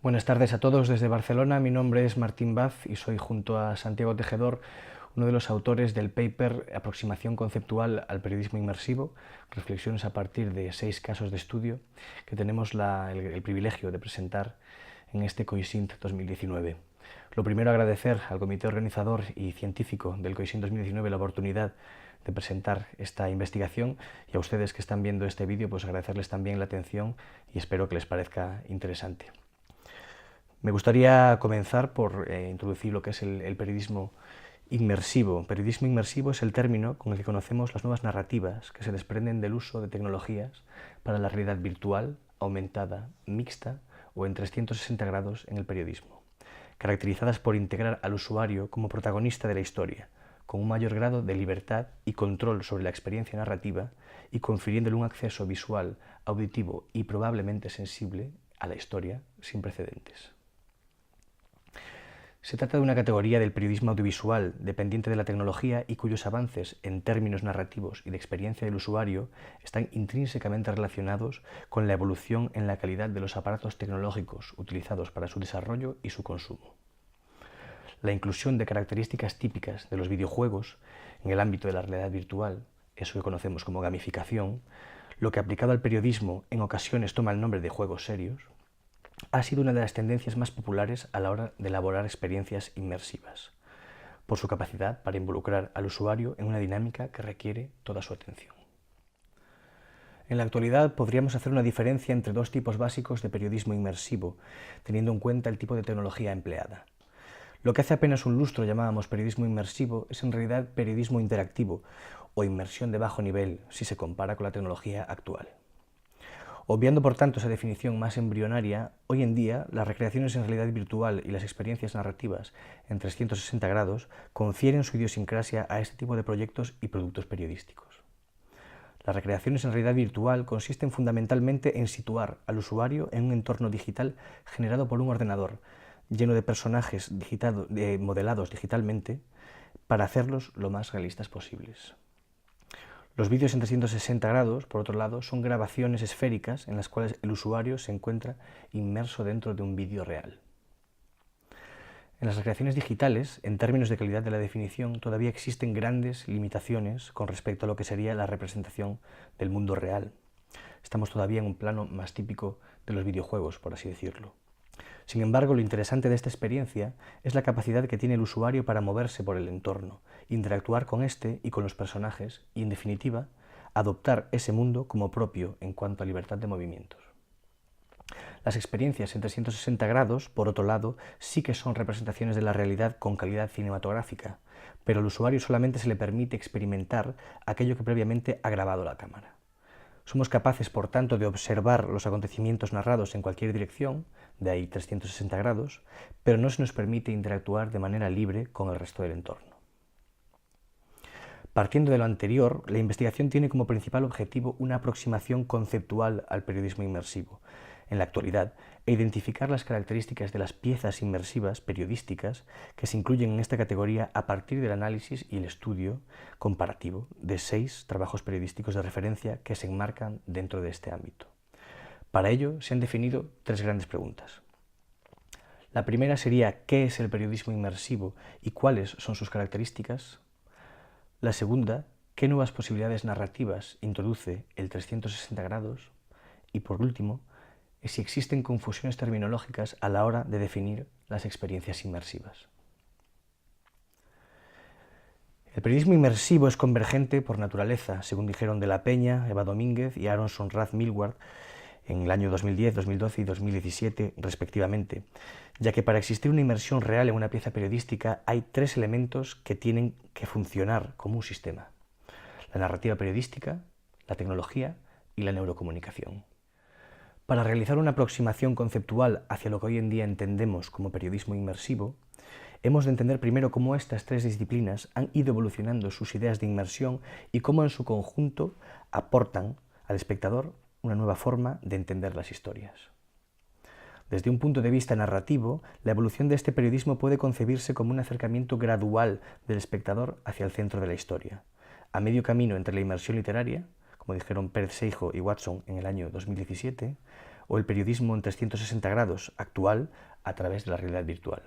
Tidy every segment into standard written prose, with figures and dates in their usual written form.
Buenas tardes a todos desde Barcelona. Mi nombre es Martín Baz y soy, junto a Santiago Tejedor, uno de los autores del paper Aproximación conceptual al periodismo inmersivo, reflexiones a partir de 6 casos de estudio que tenemos el privilegio de presentar en este COISINT 2019. Lo primero, agradecer al comité organizador y científico del COISINT 2019 la oportunidad de presentar esta investigación, y a ustedes que están viendo este vídeo, pues agradecerles también la atención y espero que les parezca interesante. Me gustaría comenzar por introducir lo que es el periodismo inmersivo. Periodismo inmersivo es el término con el que conocemos las nuevas narrativas que se desprenden del uso de tecnologías para la realidad virtual, aumentada, mixta o en 360 grados en el periodismo, caracterizadas por integrar al usuario como protagonista de la historia, con un mayor grado de libertad y control sobre la experiencia narrativa y confiriéndole un acceso visual, auditivo y probablemente sensible a la historia sin precedentes. Se trata de una categoría del periodismo audiovisual dependiente de la tecnología y cuyos avances en términos narrativos y de experiencia del usuario están intrínsecamente relacionados con la evolución en la calidad de los aparatos tecnológicos utilizados para su desarrollo y su consumo. La inclusión de características típicas de los videojuegos en el ámbito de la realidad virtual, eso que conocemos como gamificación, lo que aplicado al periodismo en ocasiones toma el nombre de juegos serios, ha sido una de las tendencias más populares a la hora de elaborar experiencias inmersivas, por su capacidad para involucrar al usuario en una dinámica que requiere toda su atención. En la actualidad podríamos hacer una diferencia entre dos tipos básicos de periodismo inmersivo, teniendo en cuenta el tipo de tecnología empleada. Lo que hace apenas un lustro llamábamos periodismo inmersivo es en realidad periodismo interactivo o inmersión de bajo nivel si se compara con la tecnología actual. Obviando por tanto esa definición más embrionaria, hoy en día las recreaciones en realidad virtual y las experiencias narrativas en 360 grados confieren su idiosincrasia a este tipo de proyectos y productos periodísticos. Las recreaciones en realidad virtual consisten fundamentalmente en situar al usuario en un entorno digital generado por un ordenador, lleno de personajes modelados digitalmente, para hacerlos lo más realistas posibles. Los vídeos en 360 grados, por otro lado, son grabaciones esféricas en las cuales el usuario se encuentra inmerso dentro de un vídeo real. En las recreaciones digitales, en términos de calidad de la definición, todavía existen grandes limitaciones con respecto a lo que sería la representación del mundo real. Estamos todavía en un plano más típico de los videojuegos, por así decirlo. Sin embargo, lo interesante de esta experiencia es la capacidad que tiene el usuario para moverse por el entorno, interactuar con este y con los personajes y, en definitiva, adoptar ese mundo como propio en cuanto a libertad de movimientos. Las experiencias en 360 grados, por otro lado, sí que son representaciones de la realidad con calidad cinematográfica, pero al usuario solamente se le permite experimentar aquello que previamente ha grabado la cámara. Somos capaces, por tanto, de observar los acontecimientos narrados en cualquier dirección, de ahí 360 grados, pero no se nos permite interactuar de manera libre con el resto del entorno. Partiendo de lo anterior, la investigación tiene como principal objetivo una aproximación conceptual al periodismo inmersivo, en la actualidad, e identificar las características de las piezas inmersivas periodísticas que se incluyen en esta categoría a partir del análisis y el estudio comparativo de 6 trabajos periodísticos de referencia que se enmarcan dentro de este ámbito. Para ello se han definido 3 grandes preguntas. La primera sería ¿qué es el periodismo inmersivo y cuáles son sus características? La segunda, ¿qué nuevas posibilidades narrativas introduce el 360 grados? Y por último, si existen confusiones terminológicas a la hora de definir las experiencias inmersivas. El periodismo inmersivo es convergente por naturaleza, según dijeron De la Peña, Eva Domínguez y Aronson Rath Millward en el año 2010, 2012 y 2017 respectivamente, ya que para existir una inmersión real en una pieza periodística hay 3 elementos que tienen que funcionar como un sistema: la narrativa periodística, la tecnología y la neurocomunicación. Para realizar una aproximación conceptual hacia lo que hoy en día entendemos como periodismo inmersivo, hemos de entender primero cómo estas 3 disciplinas han ido evolucionando sus ideas de inmersión y cómo en su conjunto aportan al espectador una nueva forma de entender las historias. Desde un punto de vista narrativo, la evolución de este periodismo puede concebirse como un acercamiento gradual del espectador hacia el centro de la historia, a medio camino entre la inmersión literaria, como dijeron Pérez Seijo y Watson en el año 2017, o el periodismo en 360 grados actual a través de la realidad virtual.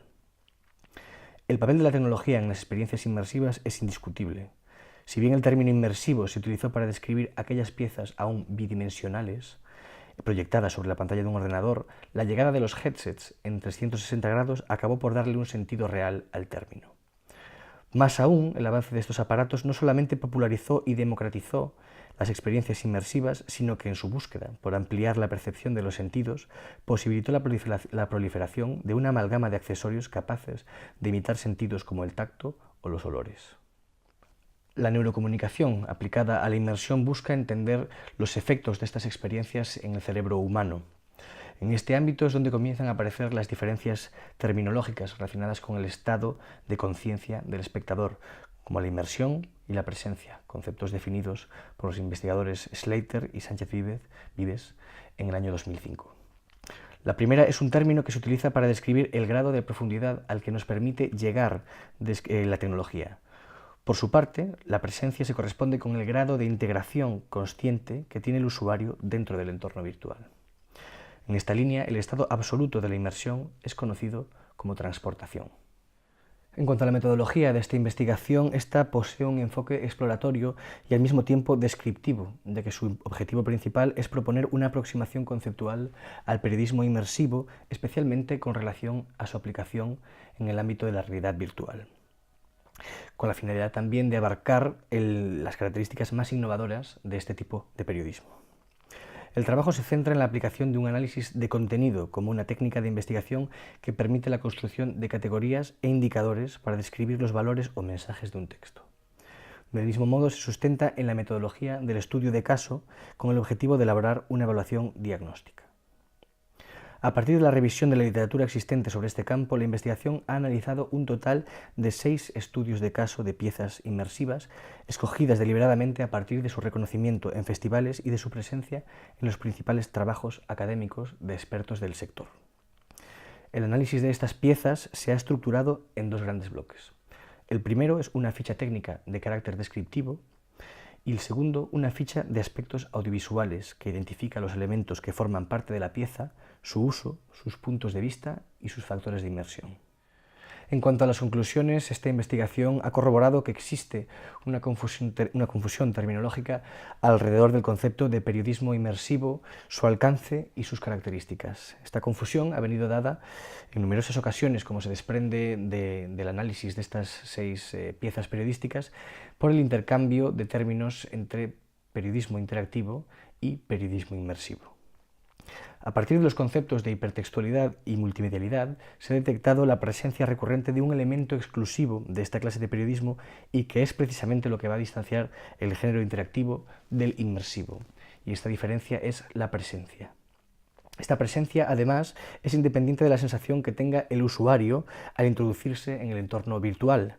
El papel de la tecnología en las experiencias inmersivas es indiscutible. Si bien el término inmersivo se utilizó para describir aquellas piezas aún bidimensionales, proyectadas sobre la pantalla de un ordenador, la llegada de los headsets en 360 grados acabó por darle un sentido real al término. Más aún, el avance de estos aparatos no solamente popularizó y democratizó las experiencias inmersivas, sino que en su búsqueda por ampliar la percepción de los sentidos, posibilitó la proliferación de una amalgama de accesorios capaces de imitar sentidos como el tacto o los olores. La neurocomunicación aplicada a la inmersión busca entender los efectos de estas experiencias en el cerebro humano. En este ámbito es donde comienzan a aparecer las diferencias terminológicas relacionadas con el estado de conciencia del espectador, como la inmersión y la presencia, conceptos definidos por los investigadores Slater y Sánchez Vives en el año 2005. La primera es un término que se utiliza para describir el grado de profundidad al que nos permite llegar la tecnología. Por su parte, la presencia se corresponde con el grado de integración consciente que tiene el usuario dentro del entorno virtual. En esta línea, el estado absoluto de la inmersión es conocido como transportación. En cuanto a la metodología de esta investigación, esta posee un enfoque exploratorio y al mismo tiempo descriptivo, ya que su objetivo principal es proponer una aproximación conceptual al periodismo inmersivo, especialmente con relación a su aplicación en el ámbito de la realidad virtual, con la finalidad también de abarcar las características más innovadoras de este tipo de periodismo. El trabajo se centra en la aplicación de un análisis de contenido como una técnica de investigación que permite la construcción de categorías e indicadores para describir los valores o mensajes de un texto. Del mismo modo, se sustenta en la metodología del estudio de caso con el objetivo de elaborar una evaluación diagnóstica. A partir de la revisión de la literatura existente sobre este campo, la investigación ha analizado un total de 6 estudios de caso de piezas inmersivas, escogidas deliberadamente a partir de su reconocimiento en festivales y de su presencia en los principales trabajos académicos de expertos del sector. El análisis de estas piezas se ha estructurado en 2 grandes bloques. El primero es una ficha técnica de carácter descriptivo, y el segundo, una ficha de aspectos audiovisuales que identifica los elementos que forman parte de la pieza, su uso, sus puntos de vista y sus factores de inmersión. En cuanto a las conclusiones, esta investigación ha corroborado que existe una confusión terminológica alrededor del concepto de periodismo inmersivo, su alcance y sus características. Esta confusión ha venido dada en numerosas ocasiones, como se desprende del análisis de estas 6 piezas periodísticas, por el intercambio de términos entre periodismo interactivo y periodismo inmersivo. A partir de los conceptos de hipertextualidad y multimedialidad, se ha detectado la presencia recurrente de un elemento exclusivo de esta clase de periodismo y que es precisamente lo que va a distanciar el género interactivo del inmersivo. Y esta diferencia es la presencia. Esta presencia, además, es independiente de la sensación que tenga el usuario al introducirse en el entorno virtual.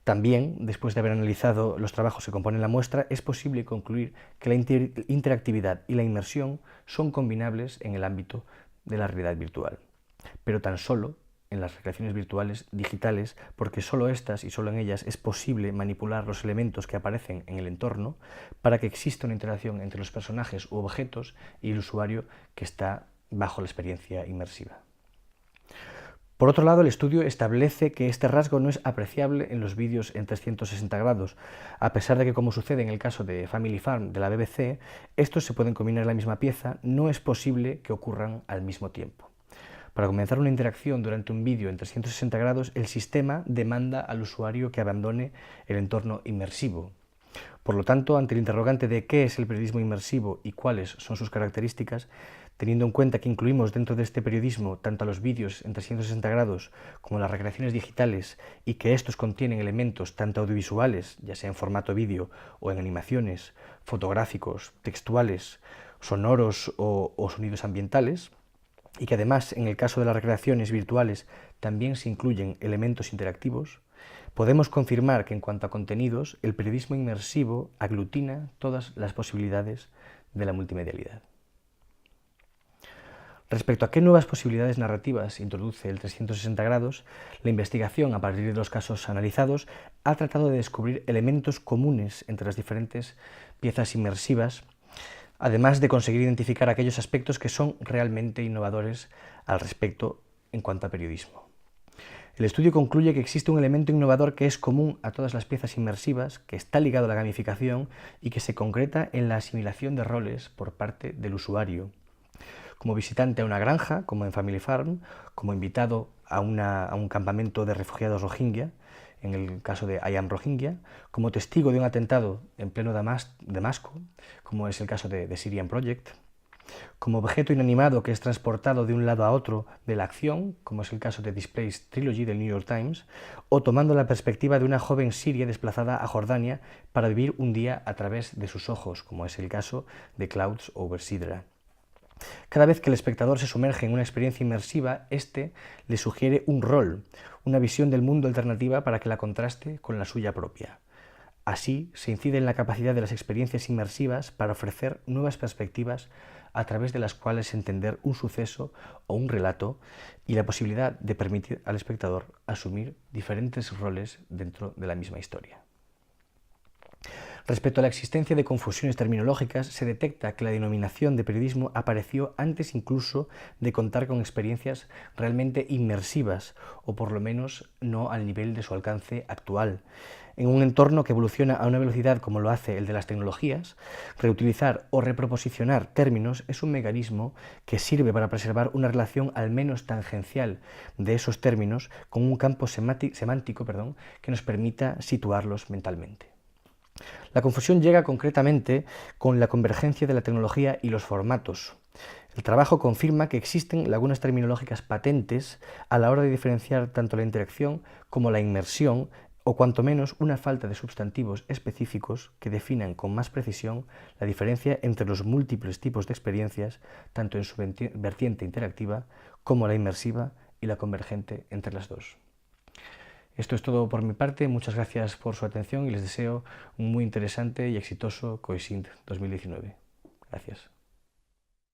También, después de haber analizado los trabajos que componen la muestra, es posible concluir que la interactividad y la inmersión son combinables en el ámbito de la realidad virtual, pero tan solo en las recreaciones virtuales digitales, porque solo estas y solo en ellas es posible manipular los elementos que aparecen en el entorno para que exista una interacción entre los personajes u objetos y el usuario que está bajo la experiencia inmersiva. Por otro lado, el estudio establece que este rasgo no es apreciable en los vídeos en 360 grados, a pesar de que, como sucede en el caso de Family Farm de la BBC, estos se pueden combinar en la misma pieza, no es posible que ocurran al mismo tiempo. Para comenzar una interacción durante un vídeo en 360 grados, el sistema demanda al usuario que abandone el entorno inmersivo. Por lo tanto, ante el interrogante de qué es el periodismo inmersivo y cuáles son sus características, teniendo en cuenta que incluimos dentro de este periodismo tanto a los vídeos en 360 grados como las recreaciones digitales y que estos contienen elementos tanto audiovisuales, ya sea en formato vídeo o en animaciones, fotográficos, textuales, sonoros o sonidos ambientales, y que además en el caso de las recreaciones virtuales también se incluyen elementos interactivos, podemos confirmar que en cuanto a contenidos, el periodismo inmersivo aglutina todas las posibilidades de la multimedialidad. Respecto a qué nuevas posibilidades narrativas introduce el 360 grados, la investigación, a partir de los casos analizados, ha tratado de descubrir elementos comunes entre las diferentes piezas inmersivas, además de conseguir identificar aquellos aspectos que son realmente innovadores al respecto en cuanto a periodismo. El estudio concluye que existe un elemento innovador que es común a todas las piezas inmersivas, que está ligado a la gamificación y que se concreta en la asimilación de roles por parte del usuario. Como visitante a una granja, como en Family Farm, como invitado a un campamento de refugiados rohingya, en el caso de I Am Rohingya, como testigo de un atentado en pleno Damasco, como es el caso de Syrian Project, como objeto inanimado que es transportado de un lado a otro de la acción, como es el caso de Displaced Trilogy del New York Times, o tomando la perspectiva de una joven siria desplazada a Jordania para vivir un día a través de sus ojos, como es el caso de Clouds over Sidra. Cada vez que el espectador se sumerge en una experiencia inmersiva, éste le sugiere un rol, una visión del mundo alternativa para que la contraste con la suya propia. Así, se incide en la capacidad de las experiencias inmersivas para ofrecer nuevas perspectivas a través de las cuales entender un suceso o un relato y la posibilidad de permitir al espectador asumir diferentes roles dentro de la misma historia. Respecto a la existencia de confusiones terminológicas, se detecta que la denominación de periodismo apareció antes incluso de contar con experiencias realmente inmersivas, o por lo menos no al nivel de su alcance actual. En un entorno que evoluciona a una velocidad como lo hace el de las tecnologías, reutilizar o reproposicionar términos es un mecanismo que sirve para preservar una relación al menos tangencial de esos términos con un campo semántico que nos permita situarlos mentalmente. La confusión llega concretamente con la convergencia de la tecnología y los formatos. El trabajo confirma que existen lagunas terminológicas patentes a la hora de diferenciar tanto la interacción como la inmersión, o cuanto menos una falta de sustantivos específicos que definan con más precisión la diferencia entre los múltiples tipos de experiencias, tanto en su vertiente interactiva como la inmersiva y la convergente entre las dos. Esto es todo por mi parte, muchas gracias por su atención y les deseo un muy interesante y exitoso COISINT 2019. Gracias.